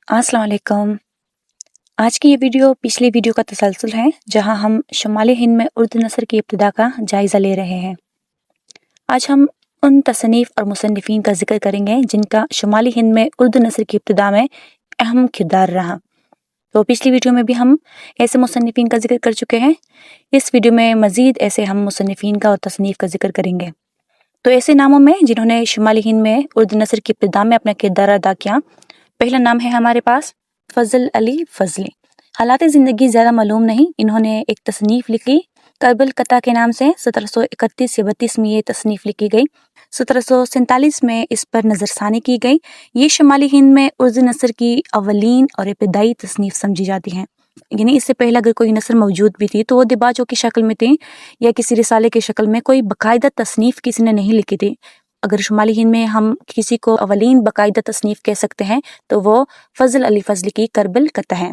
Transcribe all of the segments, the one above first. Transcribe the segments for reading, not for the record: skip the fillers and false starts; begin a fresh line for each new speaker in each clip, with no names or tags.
अस्सलाम वालेकुम। आज की ये वीडियो पिछली वीडियो का तसलसल है, जहां हम शुमाली हिंद में उर्दू नस्र की इब्तिदा का जायज़ा ले रहे हैं। आज हम उन तसनीफ़ और मुसन्निफ़ीन का जिक्र करेंगे जिनका शुमाली हिंद में उर्दू नस्र की इब्तिदा में अहम किरदार रहा। तो पिछली वीडियो में भी हम ऐसे मुसन्निफ़ीन का जिक्र कर चुके हैं। इस वीडियो में मज़ीद ऐसे हम मुसन्निफ़ीन का और तसनीफ़ का जिक्र करेंगे। तो ऐसे नामों में जिन्होंने शुमाली हिंद में उर्दू नस्र की इब्तिदा में अपना किरदार अदा किया, पहला नाम है हमारे पास फजल अली फजली। हालात ज़िंदगी ज़्यादा मालूम नहीं, इन्होंने एक तसनीफ़ लिखी करबल कता के नाम से। 1731 या 32 में ये तसनीफ़ लिखी गई। 1747 में इस पर नज़रसानी की गई। ये शुमाली हिंद में उर्दू नस्र की अवलीन और इब्तिदाई तसनीफ़ समझी जाती हैं। यानी इससे पहले अगर कोई नस्र मौजूद भी थी तो वो दिबाचों की शक्ल में थी या किसी रिसाले की शक्ल में, कोई बाकायदा तसनीफ़ किसी ने नहीं लिखी थी। अगर शुमाली हिंद में हम किसी को अवलीन बाकायदा तसनीफ़ कह सकते हैं तो वो फजल अली फजली की करबल कता है।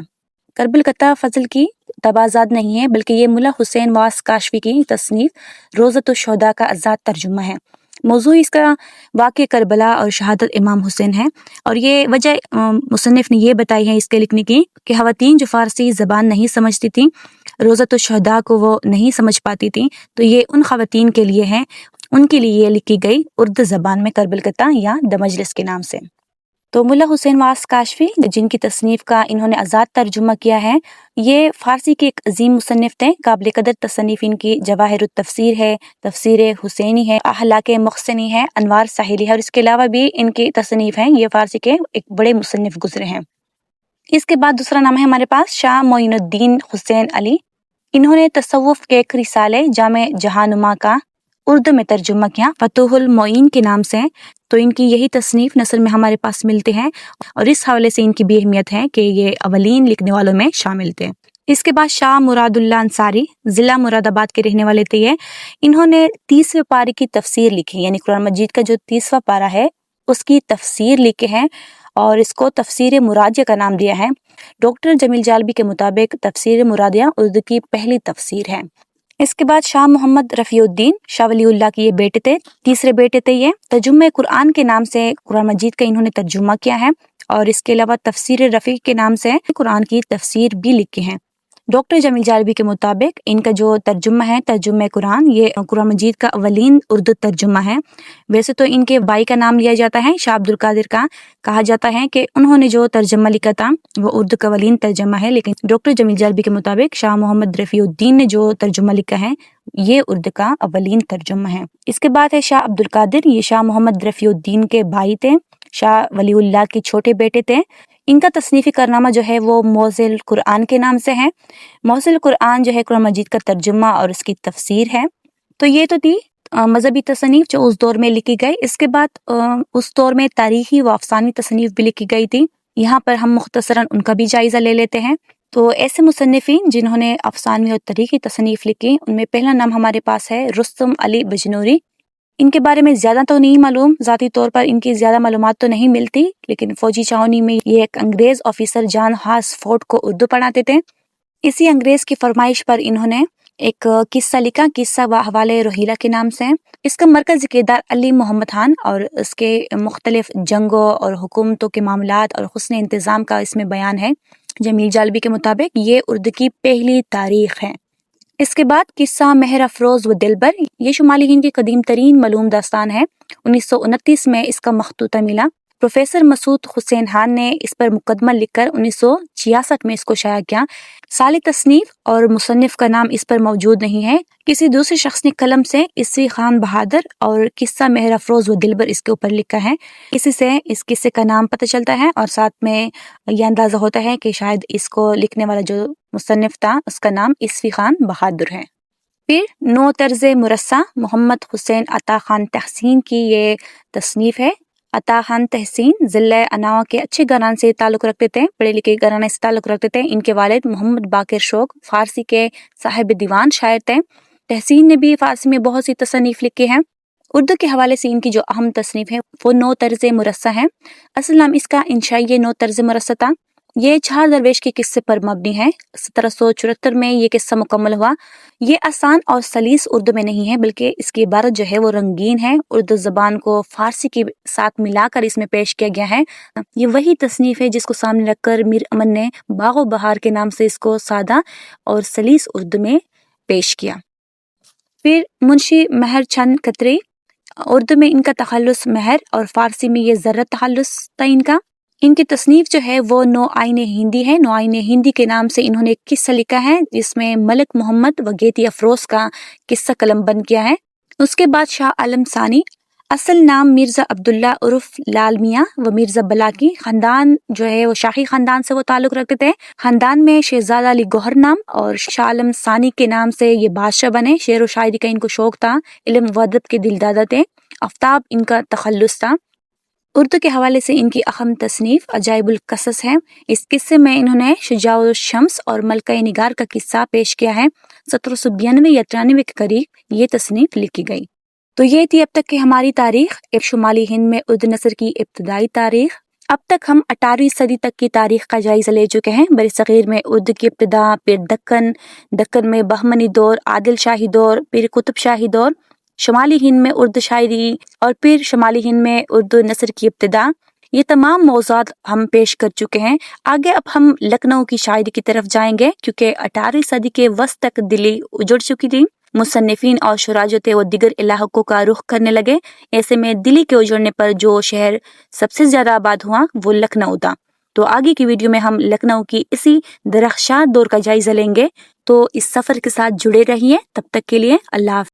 करबल कता फजल की तबाज़ाद नहीं है, बल्कि ये मुल्ला हुसैन वास काशफी की तसनीफ़ रोज़तुश्शुहदा का आज़ाद तर्जुमा है। मौज़ू इसका वाक़या करबला और शहादत इमाम हुसैन है, और ये वजह मुसन्निफ़ ने ये बताई है इसके लिखने की कि ख़वातीन जो फ़ारसी ज़बान नहीं समझती थीं, रोज़तुश्शुहदा को वो नहीं समझ पाती थीं, तो ये उन ख़वातीन के लिए है, उनके लिए ये लिखी गई उर्दू ज़बान में करबल कता या द मजलिस के नाम से। तो मुल्ला हुसैन वास काशफी, जिनकी तसनीफ़ का इन्होंने आज़ाद तर्जुमा किया है, ये फ़ारसी के एक अजीम मुसन्निफ़ थे। काबिल कदर तसनीफ़ इनकी जवाहिरुत तफ़सीर है, तफ़सीर हुसैनी है, अहलाके मुहसनी है, अनवार साहिली है, और इसके अलावा भी इनकी तसनीफ़ हैं। ये फ़ारसी के एक बड़े मुसन्निफ़ गुज़रे हैं। इसके बाद दूसरा नाम है हमारे पास शाह मोइनुद्दीन हुसैन अली। इन्होंने तसव्वुफ़ के एक रिसाले जामे जहानुमा का उर्दू में तर्जुमा किया फतहुल मोइन के नाम से। तो इनकी यही तसनीफ़ नस्र में हमारे पास मिलते हैं, और इस हवाले से इनकी भी अहमियत है कि ये अवलीन लिखने वालों में शामिल थे। इसके बाद शाह मुरादुल्लाह अंसारी, ज़िला मुरादाबाद के रहने वाले थे ये। इन्होंने 30वें पारे की तफसीर लिखी, यानी कुरान मजीद का जो 30वां पारा है उसकी तफसीर लिखे हैं, और इसको तफसीर मुरादिया का नाम दिया है। डॉक्टर जमील जालबी के मुताबिक तफसीर मुरादिया उर्दू की पहली तफसीर है। इसके बाद शाह मोहम्मद रफ़ीउद्दीन शाह वलीउल्लाह के ये बेटे थे, तीसरे बेटे थे ये। तर्जुमे कुरान के नाम से कुरान मजीद का इन्होंने तर्जुमा किया है, और इसके अलावा तफसीर रफ़ी के नाम से कुरान की तफसीर भी लिखी है। डॉक्टर जमील जालबी के मुताबिक इनका जो तर्जुमा है तर्जुमे कुरान, ये कुरान मजीद का अवलीन उर्दू तर्जुमा है। वैसे तो इनके भाई का नाम लिया जाता है, शाह अब्दुल कादिर का। कहा जाता है कि उन्होंने जो तर्जुमा लिखा था वो उर्दू का अवलीन तर्जुमा है, लेकिन डॉक्टर जमील जालबी के मुताबिक शाह मोहम्मद रफ़ीउद्दीन ने जो तर्जुमा लिखा है ये उर्दू का अवलीन तर्जुमा है। इसके बाद है शाह अब्दुल कादिर। ये शाह मोहम्मद रफ़ीउद्दीन के भाई थे, शाह वलीउल्लाह के छोटे बेटे थे। इनका तसनीफ़ी कारनामा जो है वो मौज़िल कुरान के नाम से है। मौज़िल कुरान जो है कुरान मजीद का तर्जुमा और उसकी तफसीर है। तो ये तो थी मजहबी तसनीफ़ जो उस दौर में लिखी गई। इसके बाद उस दौर में तारीख़ी व अफ़सानी तसनीफ़ भी लिखी गई थी। यहाँ पर हम मुख्तसरन उनका भी जायज़ा ले लेते हैं। तो ऐसे मुसन्निफ़ीन जिन्होंने अफ़सानी और तारीख़ी तसनीफ़ लिखी, उनमें पहला नाम हमारे पास है रुस्तम अली बजनूरी। इनके बारे में ज़्यादा तो नहीं मालूम, ज़ाती तौर पर इनकी ज़्यादा मालूमात तो नहीं मिलती, लेकिन फ़ौजी छावनी में ये एक अंग्रेज़ ऑफिसर जॉन हास फोर्ड को उर्दू पढ़ाते थे। इसी अंग्रेज़ की फरमाइश पर इन्होंने एक किस्सा लिखा, किस्सा व हवाले रोहिला के नाम से। इसका मरकज़ी किरदार अली मोहम्मद खान और उसके मुख्तलिफ जंगों और हुकूमतों के मामलात और हुस्न इंतज़ाम का इसमें बयान है। जमील जालबी के मुताबिक ये उर्दू की पहली तारीख़ है। इसके बाद किस्सा मेहर अफरोज़ व दिलबर, ये शुमाली हिंद की कदीम तरीन मालूम दास्तान है। 1929 में इसका मखतूता मिला। प्रोफेसर मसूद हुसैन खान ने इस पर मुकदमा लिखकर 1966 में इसको शाया किया। साली तसनीफ़ और मुसन्निफ़ का नाम इस पर मौजूद नहीं है। किसी दूसरे शख्स ने कलम से इसवी खान बहादुर और किस्सा मेहर अफरोज़ व दिलबर इसके ऊपर लिखा है। इसी से इस किस्से का नाम पता चलता है, और साथ में यह अंदाज़ा होता है कि शायद इसको लिखने वाला जो मुसन्निफ़ था उसका नाम इसवी खान बहादुर है। फिर नो तर्ज़ मुरस्सा मोहम्मद हुसैन अता खान तहसीन की ये तसनीफ़ है। अता खान तहसीन ज़िले अनावा के अच्छे घराने से ताल्लुक़ रखते थे, पढ़े लिखे घराने से ताल्लुक़ रखते थे। इनके वालिद मोहम्मद बाकिर शौक फ़ारसी के साहिब दीवान शायर थे। तहसीन ने भी फ़ारसी में बहुत सी तसनीफ़ लिखी हैं। उर्दू के हवाले से इनकी जो अहम तसनीफ़ है वो नो तर्ज़ मुरस्सा है। असल नाम इसका इंशाई नो तर्ज़ मुरस्सा था। ये 4 दरवेश के किस्से पर मबनी है। 1774 में ये किस्सा मुकम्मल हुआ। ये आसान और सलीस उर्दू में नहीं है, बल्कि इसकी इबारत जो है वो रंगीन है। उर्दू ज़बान को फ़ारसी के साथ मिलाकर इसमें पेश किया गया है। ये वही तसनीफ़ है जिसको सामने रखकर मीर अमन ने बाग़ो बहार के नाम से इसको सादा और सलीस उर्दू में पेश किया। फिर मुंशी महर चंद कतरी, उर्दू में इनका तखल्लुस महर और फ़ारसी में ये ज़र्रत तखल्लुस था इनका। इनकी तसनीफ़ जो है वो नौआइन हिंदी है। नौआइन हिंदी के नाम से इन्होंने एक किस्सा लिखा है जिसमें मलिक मोहम्मद व गेती अफरोज़ का किस्सा कलम बंद किया है। उसके बाद शाह आलम सानी, असल नाम मिर्ज़ा अब्दुल्ला उर्फ लाल मियाँ व मिर्ज़ा बलाकी, ख़ानदान जो है वो शाही ख़ानदान से वो ताल्लुक़ रखते थे। ख़ानदान में शहज़ादा अली गौहर नाम और शाह आलम सानी के नाम से ये बादशाह बने। शेर व शायरी का इनको शौक़ था, इल्म व अदब के दिलदादा थे। आफ्ताब इनका तखल्लुस था। उर्दू के हवाले से इनकी अहम तसनीफ़ अजाइबुल क़सस है। इस किस्से में इन्होंने शुजाउल शम्स और मलका निगार का किस्सा पेश किया है। 1792 या 93 के करीब ये तसनीफ़ लिखी गई। तो ये थी अब तक की हमारी तारीख़, एक शुमाली हिंद में उर्दू नसर की इब्तदाई तारीख़। अब तक हम 18वीं सदी तक की तारीख़ का जायज़ा ले चुके हैं। बरसग़ीर में उर्दू की इब्तिदा, फिर दक्कन में बहमनी दौर, आदिल शाही दौर, फिर कुतुब शाही दौर, शुमाली हिंद में उर्दू शायरी और फिर शुमाली हिंद में उर्दू नसर की इब्तिदा। ये तमाम मौज़ूआत हम पेश कर चुके हैं। आगे अब हम लखनऊ की शायरी की तरफ जाएंगे, क्योंकि 18वीं सदी के वस्त तक दिल्ली उजड़ चुकी थी। मुसन्निफ़ीन और शुरा जो थे वो दिगर इलाकों का रुख करने लगे। ऐसे में दिल्ली के उजड़ने पर जो शहर सबसे ज़्यादा आबाद हुआ वो लखनऊ था। तो आगे की वीडियो में हम लखनऊ की इसी दरख्शां दौर का जायज़ा लेंगे। तो इस सफ़र के साथ जुड़े रहिए। तब तक के लिए अल्लाह हाफ़िज़।